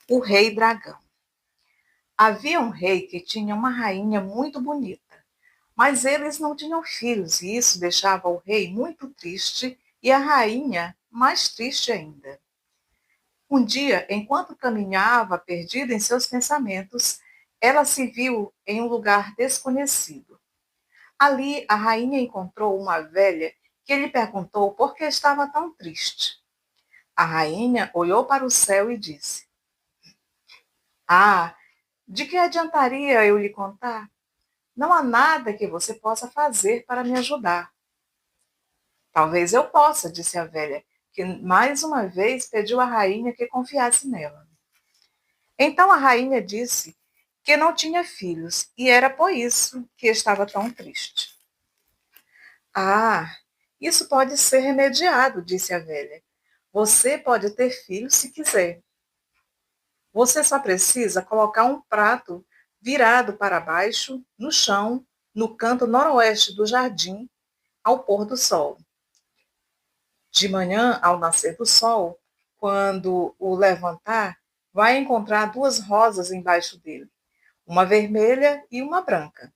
O rei dragão. Havia um rei que tinha uma rainha muito bonita, mas eles não tinham filhos e isso deixava o rei muito triste e a rainha mais triste ainda. Um dia, enquanto caminhava perdida em seus pensamentos, ela se viu em um lugar desconhecido. Ali, a rainha encontrou uma velha que lhe perguntou por que estava tão triste. A rainha olhou para o céu e disse: Ah, de que adiantaria eu lhe contar? Não há nada que você possa fazer para me ajudar. Talvez eu possa, disse a velha, que mais uma vez pediu à rainha que confiasse nela. Então a rainha disse que não tinha filhos e era por isso que estava tão triste. Ah, isso pode ser remediado, disse a velha. Você pode ter filhos se quiser. Você só precisa colocar um prato virado para baixo, no chão, no canto noroeste do jardim, ao pôr do sol. De manhã, ao nascer do sol, quando o levantar, vai encontrar duas rosas embaixo dele, uma vermelha e uma branca.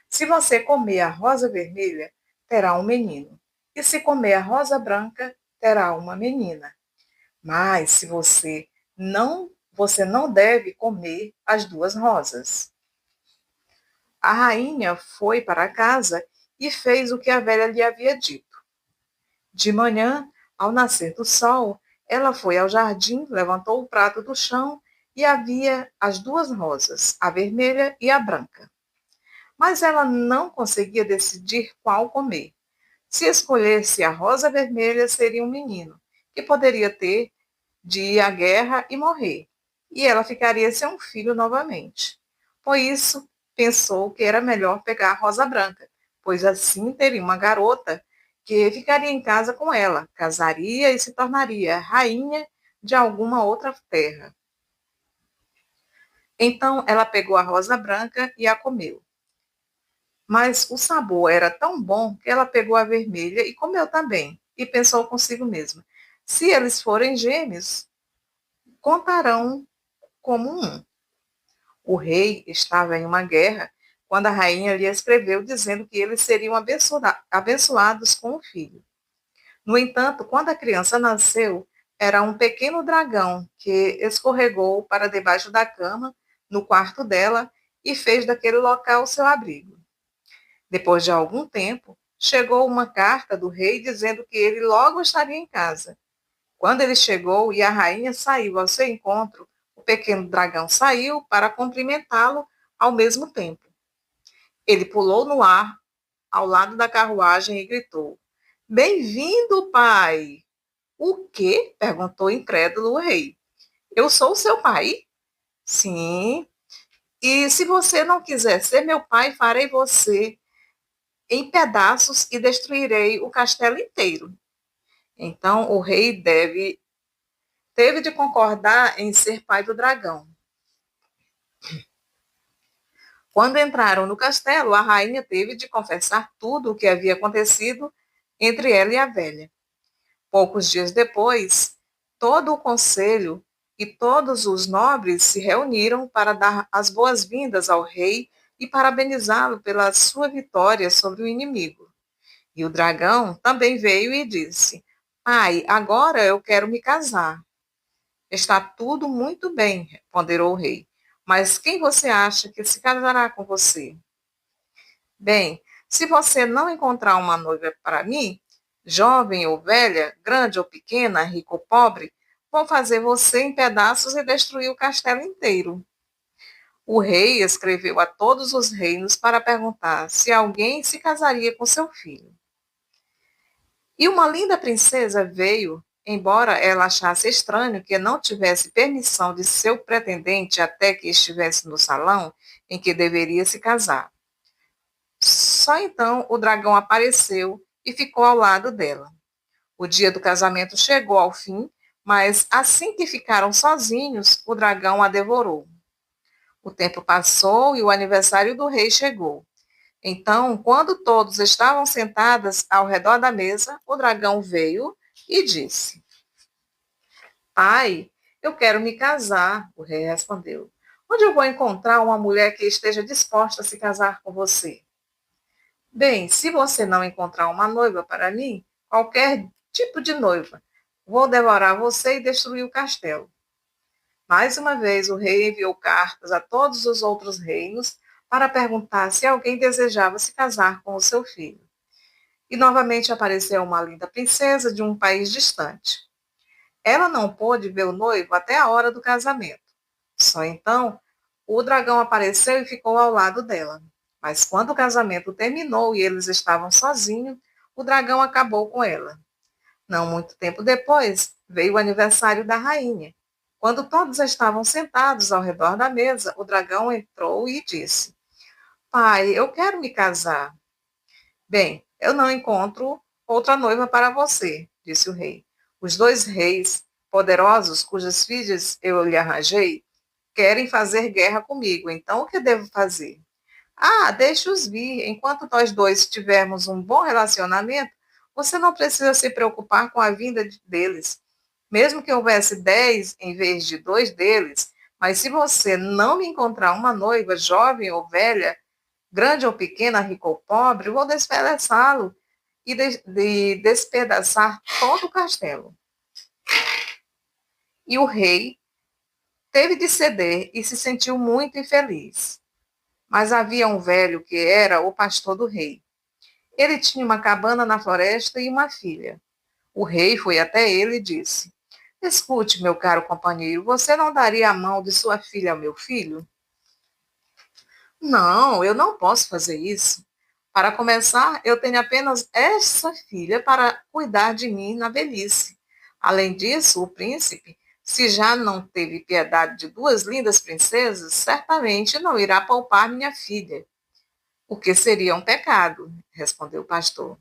Se você comer a rosa vermelha, terá um menino. E se comer a rosa branca, terá uma menina. Mas se você não deve comer as duas rosas. A rainha foi para casa e fez o que a velha lhe havia dito. De manhã, ao nascer do sol, ela foi ao jardim, levantou o prato do chão e havia as duas rosas, a vermelha e a branca. Mas ela não conseguia decidir qual comer. Se escolhesse a rosa vermelha, seria um menino, que poderia ter de ir à guerra e morrer, e ela ficaria sem um filho novamente. Por isso, pensou que era melhor pegar a rosa branca, pois assim teria uma garota que ficaria em casa com ela, casaria e se tornaria rainha de alguma outra terra. Então ela pegou a rosa branca e a comeu. Mas o sabor era tão bom que ela pegou a vermelha e comeu também, e pensou consigo mesma: se eles forem gêmeos, contarão como um. O rei estava em uma guerra quando a rainha lhe escreveu dizendo que eles seriam abençoados com o filho. No entanto, quando a criança nasceu, era um pequeno dragão que escorregou para debaixo da cama, no quarto dela, e fez daquele local seu abrigo. Depois de algum tempo, chegou uma carta do rei dizendo que ele logo estaria em casa. Quando ele chegou e a rainha saiu ao seu encontro, o pequeno dragão saiu para cumprimentá-lo ao mesmo tempo. Ele pulou no ar ao lado da carruagem e gritou: Bem-vindo, pai! O quê? Perguntou incrédulo o rei. Eu sou seu pai? Sim. E se você não quiser ser meu pai, farei você em pedaços e destruirei o castelo inteiro. Então o rei teve de concordar em ser pai do dragão. Quando entraram no castelo, a rainha teve de confessar tudo o que havia acontecido entre ela e a velha. Poucos dias depois, todo o conselho e todos os nobres se reuniram para dar as boas-vindas ao rei e parabenizá-lo pela sua vitória sobre o inimigo. E o dragão também veio e disse: Pai, agora eu quero me casar. Está tudo muito bem, ponderou o rei. Mas quem você acha que se casará com você? Bem, se você não encontrar uma noiva para mim, jovem ou velha, grande ou pequena, rico ou pobre, vou fazer você em pedaços e destruir o castelo inteiro. O rei escreveu a todos os reinos para perguntar se alguém se casaria com seu filho. E uma linda princesa veio, embora ela achasse estranho que não tivesse permissão de seu pretendente até que estivesse no salão em que deveria se casar. Só então o dragão apareceu e ficou ao lado dela. O dia do casamento chegou ao fim, mas assim que ficaram sozinhos, o dragão a devorou. O tempo passou e o aniversário do rei chegou. Então, quando todos estavam sentados ao redor da mesa, o dragão veio e disse: Pai, Eu quero me casar, o rei respondeu. Onde eu vou encontrar uma mulher que esteja disposta a se casar com você? Bem, se você não encontrar uma noiva para mim, qualquer tipo de noiva, vou devorar você e destruir o castelo. Mais uma vez, o rei enviou cartas a todos os outros reinos para perguntar se alguém desejava se casar com o seu filho. E novamente apareceu uma linda princesa de um país distante. Ela não pôde ver o noivo até a hora do casamento. Só então o dragão apareceu e ficou ao lado dela. Mas quando o casamento terminou e eles estavam sozinhos, o dragão acabou com ela. Não muito tempo depois, veio o aniversário da rainha. Quando todos estavam sentados ao redor da mesa, o dragão entrou e disse: Pai, eu quero me casar. Bem, eu não encontro outra noiva para você, disse o rei. Os dois reis poderosos, cujas filhas eu lhe arranjei, querem fazer guerra comigo. Então, o que devo fazer? Ah, deixe-os vir. Enquanto nós dois tivermos um bom relacionamento, você não precisa se preocupar com a vinda deles. Mesmo que houvesse 10 em vez de 2 deles, mas se você não me encontrar uma noiva, jovem ou velha, grande ou pequena, rico ou pobre, vou despedaçá-lo e despedaçar todo o castelo. E o rei teve de ceder e se sentiu muito infeliz. Mas havia um velho que era o pastor do rei. Ele tinha uma cabana na floresta e uma filha. O rei foi até ele e disse: Escute, meu caro companheiro, você não daria a mão de sua filha ao meu filho? Não, eu não posso fazer isso. Para começar, eu tenho apenas essa filha para cuidar de mim na velhice. Além disso, o príncipe, se já não teve piedade de duas lindas princesas, certamente não irá poupar minha filha, o que seria um pecado, respondeu o pastor.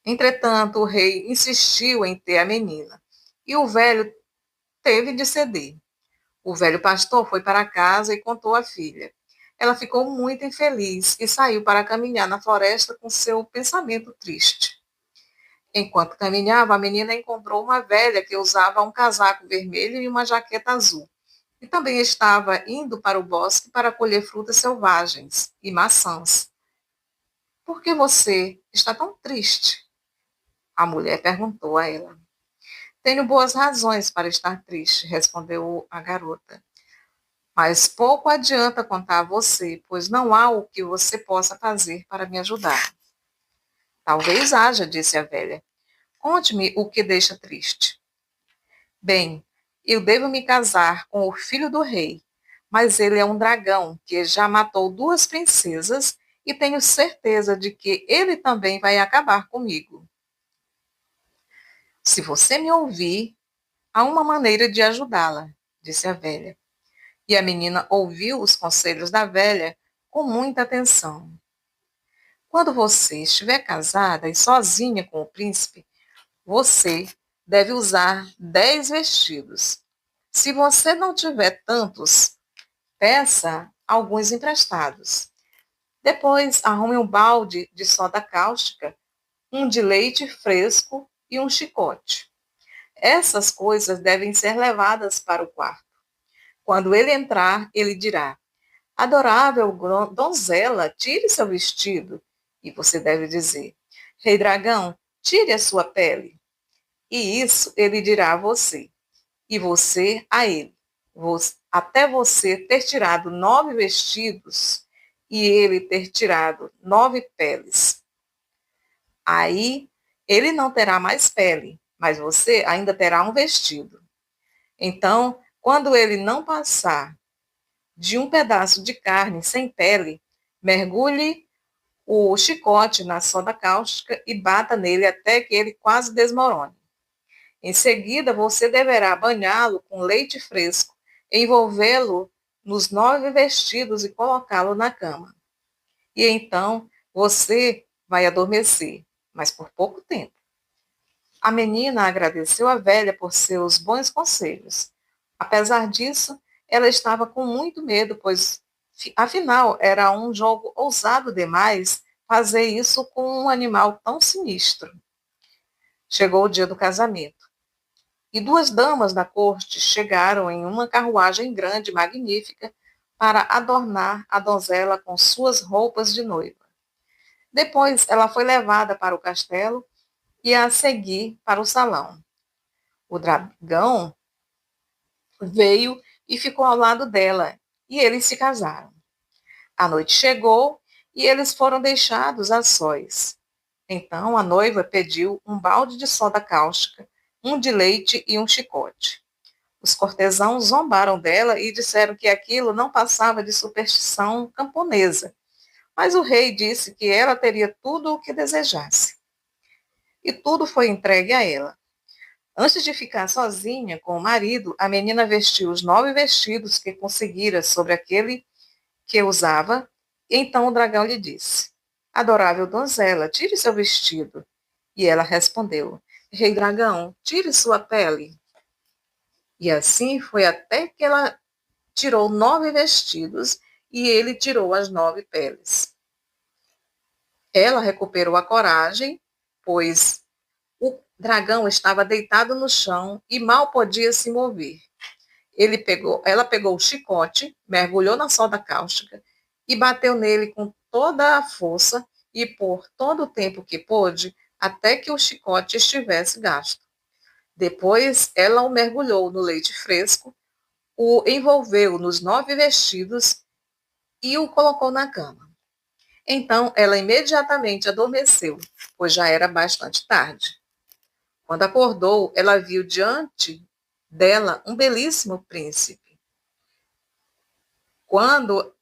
Entretanto, o rei insistiu em ter a menina, e o velho teve de ceder. O velho pastor foi para casa e contou à filha. Ela ficou muito infeliz e saiu para caminhar na floresta com seu pensamento triste. Enquanto caminhava, a menina encontrou uma velha que usava um casaco vermelho e uma jaqueta azul, e também estava indo para o bosque para colher frutas selvagens e maçãs. Por que você está tão triste? A mulher perguntou a ela. Tenho boas razões para estar triste, respondeu a garota. Mas pouco adianta contar a você, pois não há o que você possa fazer para me ajudar. Talvez haja, disse a velha. Conte-me o que deixa triste. Bem, eu devo me casar com o filho do rei, mas ele é um dragão que já matou duas princesas e tenho certeza de que ele também vai acabar comigo. Se você me ouvir, há uma maneira de ajudá-la, disse a velha. E a menina ouviu os conselhos da velha com muita atenção. Quando você estiver casada e sozinha com o príncipe, você deve usar 10 vestidos. Se você não tiver tantos, peça alguns emprestados. Depois, arrume um balde de soda cáustica, um de leite fresco e um chicote. Essas coisas devem ser levadas para o quarto. Quando ele entrar, ele dirá: Adorável donzela, tire seu vestido. E você deve dizer: Rei dragão, tire a sua pele. E isso ele dirá a você, e você a ele, até você ter tirado 9 vestidos e ele ter tirado 9 peles. Aí ele não terá mais pele, mas você ainda terá um vestido. Então, quando ele não passar de um pedaço de carne sem pele, mergulhe o chicote na soda cáustica e bata nele até que ele quase desmorone. Em seguida, você deverá banhá-lo com leite fresco, envolvê-lo nos 9 vestidos e colocá-lo na cama. E então você vai adormecer, mas por pouco tempo. A menina agradeceu à velha por seus bons conselhos. Apesar disso, ela estava com muito medo, pois, afinal, era um jogo ousado demais fazer isso com um animal tão sinistro. Chegou o dia do casamento. E duas damas da corte chegaram em uma carruagem grande e magnífica para adornar a donzela com suas roupas de noiva. Depois ela foi levada para o castelo e a seguir para o salão. O dragão veio e ficou ao lado dela, e eles se casaram. A noite chegou e eles foram deixados a sós. Então a noiva pediu um balde de soda cáustica, um de leite e um chicote. Os cortesãos zombaram dela e disseram que aquilo não passava de superstição camponesa. Mas o rei disse que ela teria tudo o que desejasse. E tudo foi entregue a ela. Antes de ficar sozinha com o marido, a menina vestiu os 9 vestidos que conseguira sobre aquele que usava, e então o dragão lhe disse: Adorável donzela, tire seu vestido. E ela respondeu: Rei dragão, tire sua pele. E assim foi até que ela tirou 9 vestidos e ele tirou as 9 peles. Ela recuperou a coragem, pois o dragão estava deitado no chão e mal podia se mover. Ela pegou o chicote, mergulhou na soda cáustica e bateu nele com toda a força e por todo o tempo que pôde, até que o chicote estivesse gasto. Depois, ela o mergulhou no leite fresco, o envolveu nos 9 vestidos e o colocou na cama. Então, ela imediatamente adormeceu, pois já era bastante tarde. Quando acordou, ela viu diante dela um belíssimo príncipe. Quando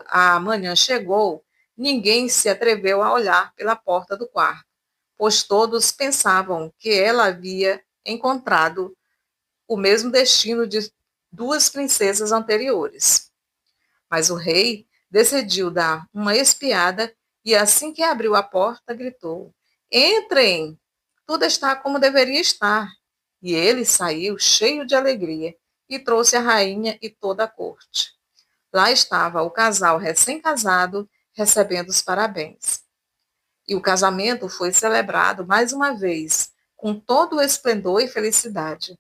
a manhã chegou, ninguém se atreveu a olhar pela porta do quarto, pois todos pensavam que ela havia encontrado o mesmo destino de 2 princesas anteriores. Mas o rei decidiu dar uma espiada e, assim que abriu a porta, gritou: Entrem! Tudo está como deveria estar. E ele saiu cheio de alegria e trouxe a rainha e toda a corte. Lá estava o casal recém-casado recebendo os parabéns. E o casamento foi celebrado mais uma vez, com todo o esplendor e felicidade.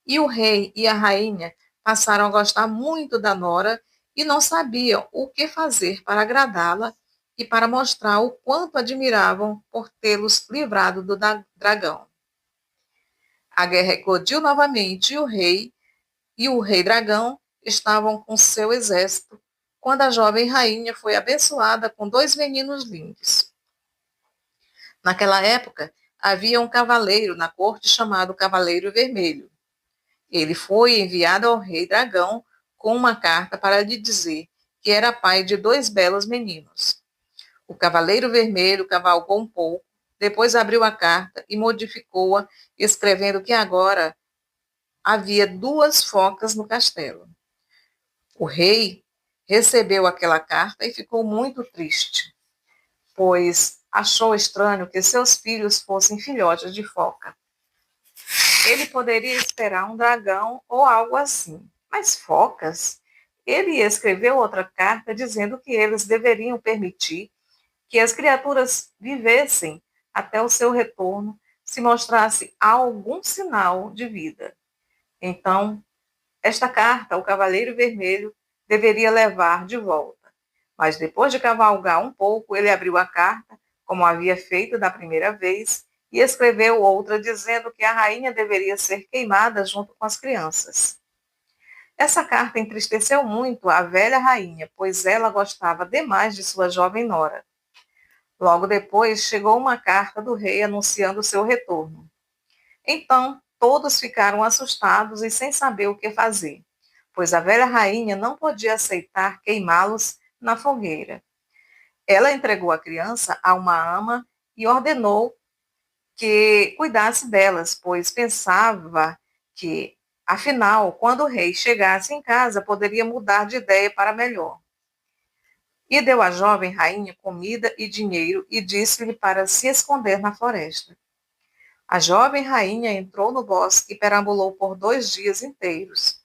E o rei e a rainha passaram a gostar muito da nora e não sabiam o que fazer para agradá-la e para mostrar o quanto admiravam por tê-los livrado do dragão. A guerra eclodiu novamente e o rei dragão estavam com seu exército, quando a jovem rainha foi abençoada com 2 meninos lindos. Naquela época, havia um cavaleiro na corte chamado Cavaleiro Vermelho. Ele foi enviado ao rei dragão com uma carta para lhe dizer que era pai de 2 belos meninos. O Cavaleiro Vermelho cavalgou um pouco, depois abriu a carta e modificou-a, escrevendo que agora havia 2 focas no castelo. O rei recebeu aquela carta e ficou muito triste, pois achou estranho que seus filhos fossem filhotes de foca. Ele poderia esperar um dragão ou algo assim, mas focas? Ele escreveu outra carta dizendo que eles deveriam permitir que as criaturas vivessem até o seu retorno se mostrasse algum sinal de vida. Então, esta carta, o Cavaleiro Vermelho deveria levar de volta. Mas depois de cavalgar um pouco, ele abriu a carta, como havia feito da primeira vez, e escreveu outra dizendo que a rainha deveria ser queimada junto com as crianças. Essa carta entristeceu muito a velha rainha, pois ela gostava demais de sua jovem nora. Logo depois, chegou uma carta do rei anunciando seu retorno. Então, todos ficaram assustados e sem saber o que fazer, pois a velha rainha não podia aceitar queimá-los na fogueira. Ela entregou a criança a uma ama e ordenou que cuidasse delas, pois pensava que, afinal, quando o rei chegasse em casa, poderia mudar de ideia para melhor. E deu à jovem rainha comida e dinheiro e disse-lhe para se esconder na floresta. A jovem rainha entrou no bosque e perambulou por 2 dias inteiros.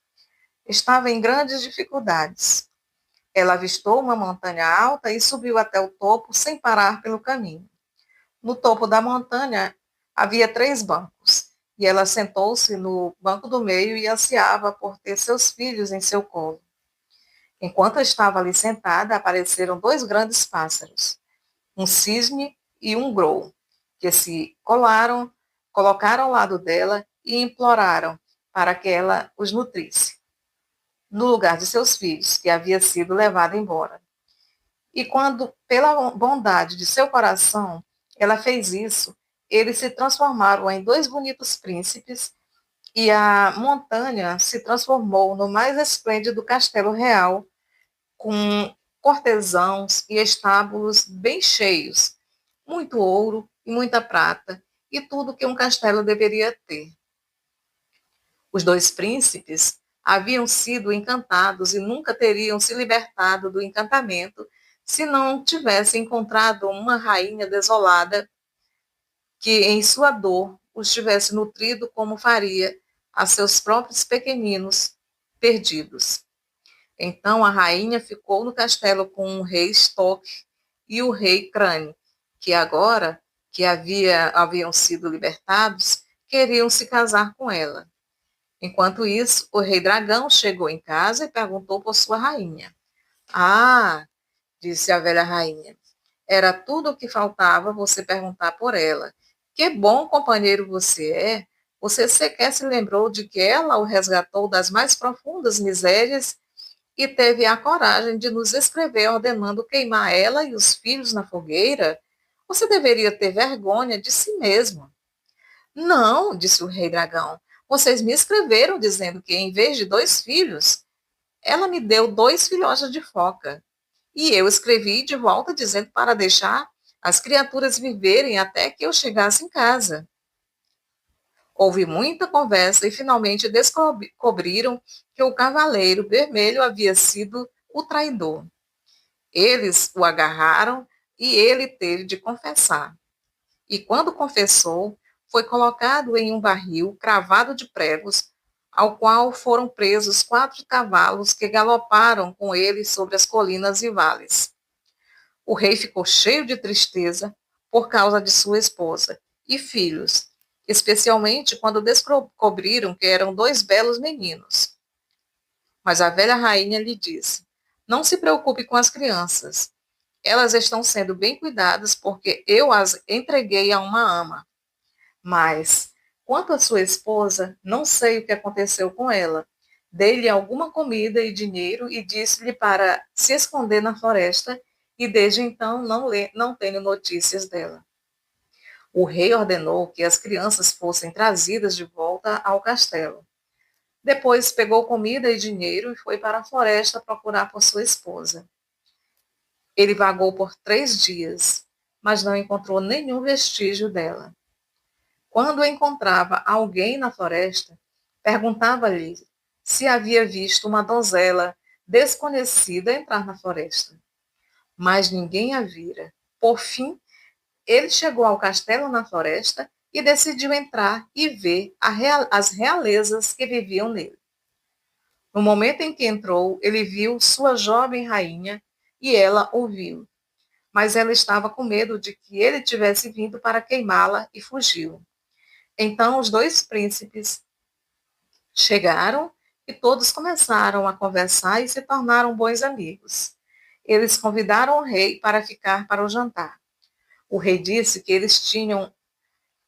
Estava em grandes dificuldades. Ela avistou uma montanha alta e subiu até o topo sem parar pelo caminho. No topo da montanha Havia 3 bancos, e ela sentou-se no banco do meio e ansiava por ter seus filhos em seu colo. Enquanto eu estava ali sentada, apareceram 2 grandes pássaros, um cisne e um grou, que se colocaram ao lado dela e imploraram para que ela os nutrisse, no lugar de seus filhos, que havia sido levado embora. E quando, pela bondade de seu coração, ela fez isso, eles se transformaram em 2 bonitos príncipes e a montanha se transformou no mais esplêndido castelo real, com cortesãos e estábulos bem cheios, muito ouro e muita prata, e tudo que um castelo deveria ter. Os 2 príncipes haviam sido encantados e nunca teriam se libertado do encantamento se não tivessem encontrado uma rainha desolada que, em sua dor, os tivesse nutrido como faria a seus próprios pequeninos perdidos. Então a rainha ficou no castelo com o rei Stock e o rei Crane, que agora que haviam sido libertados, queriam se casar com ela. Enquanto isso, o rei Dragão chegou em casa e perguntou por sua rainha. Ah, disse a velha rainha, era tudo o que faltava você perguntar por ela. Que bom companheiro você é. Você sequer se lembrou de que ela o resgatou das mais profundas misérias e teve a coragem de nos escrever ordenando queimar ela e os filhos na fogueira? Você deveria ter vergonha de si mesmo. Não, disse o rei dragão. Vocês me escreveram dizendo que, em vez de 2 filhos, ela me deu 2 filhotes de foca. E eu escrevi de volta dizendo para deixar as criaturas viverem até que eu chegasse em casa. Houve muita conversa e finalmente descobriram que o cavaleiro vermelho havia sido o traidor. Eles o agarraram e ele teve de confessar. E quando confessou, foi colocado em um barril cravado de pregos, ao qual foram presos 4 cavalos que galoparam com ele sobre as colinas e vales. O rei ficou cheio de tristeza por causa de sua esposa e filhos, especialmente quando descobriram que eram 2 belos meninos. Mas a velha rainha lhe disse: não se preocupe com as crianças. Elas estão sendo bem cuidadas porque eu as entreguei a uma ama. Mas, quanto à sua esposa, não sei o que aconteceu com ela. Dei-lhe alguma comida e dinheiro e disse-lhe para se esconder na floresta, e desde então não tenho notícias dela. O rei ordenou que as crianças fossem trazidas de volta ao castelo. Depois pegou comida e dinheiro e foi para a floresta procurar por sua esposa. Ele vagou por 3 dias, mas não encontrou nenhum vestígio dela. Quando encontrava alguém na floresta, perguntava-lhe se havia visto uma donzela desconhecida entrar na floresta. Mas ninguém a vira. Por fim, ele chegou ao castelo na floresta e decidiu entrar e ver as realezas que viviam nele. No momento em que entrou, ele viu sua jovem rainha e ela o viu. Mas ela estava com medo de que ele tivesse vindo para queimá-la e fugiu. Então os 2 príncipes chegaram e todos começaram a conversar e se tornaram bons amigos. Eles convidaram o rei para ficar para o jantar. O rei disse que eles tinham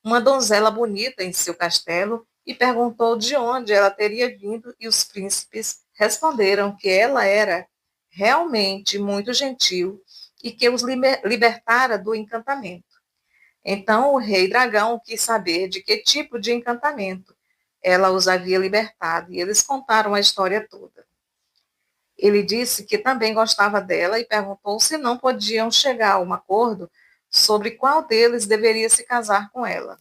uma donzela bonita em seu castelo e perguntou de onde ela teria vindo, e os príncipes responderam que ela era realmente muito gentil e que os libertara do encantamento. Então o rei dragão quis saber de que tipo de encantamento ela os havia libertado, e eles contaram a história toda. Ele disse que também gostava dela e perguntou se não podiam chegar a um acordo sobre qual deles deveria se casar com ela.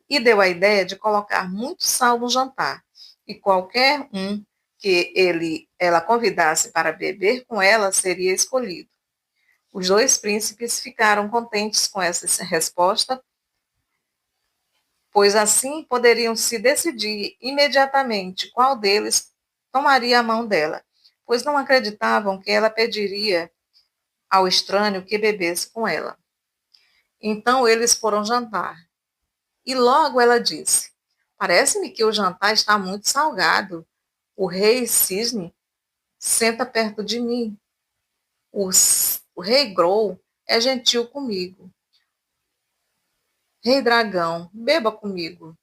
E deu a ideia de colocar muito sal no jantar, e qualquer um que ela convidasse para beber com ela seria escolhido. Os 2 príncipes ficaram contentes com essa resposta, pois assim poderiam se decidir imediatamente qual deles tomaria a mão dela, pois não acreditavam que ela pediria ao estranho que bebesse com ela. Então eles foram jantar. E logo ela disse: Parece-me que o jantar está muito salgado. O rei cisne senta perto de mim. O rei Grou é gentil comigo. Rei Dragão, beba comigo.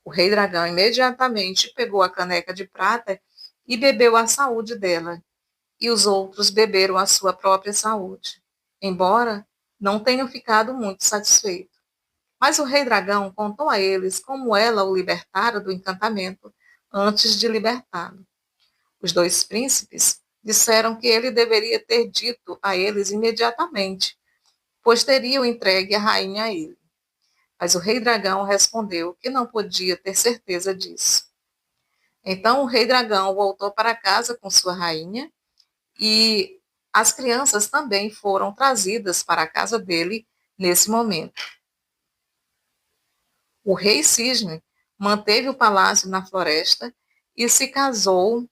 O rei Dragão imediatamente pegou a caneca de prata e bebeu a saúde dela, e os outros beberam a sua própria saúde, embora não tenham ficado muito satisfeitos. Mas o rei Dragão contou a eles como ela o libertara do encantamento antes de libertá-lo. Os dois príncipes disseram que ele deveria ter dito a eles imediatamente, pois teriam entregue a rainha a ele. Mas o rei Dragão respondeu que não podia ter certeza disso. Então o rei Dragão voltou para casa com sua rainha e as crianças também foram trazidas para a casa dele nesse momento. O rei Cisne manteve o palácio na floresta e se casou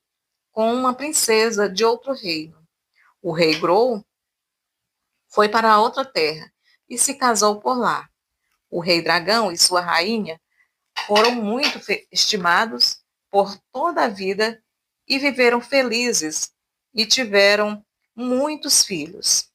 com uma princesa de outro reino. O rei Grou foi para outra terra e se casou por lá. O rei Dragão e sua rainha foram muito estimados por toda a vida e viveram felizes e tiveram muitos filhos.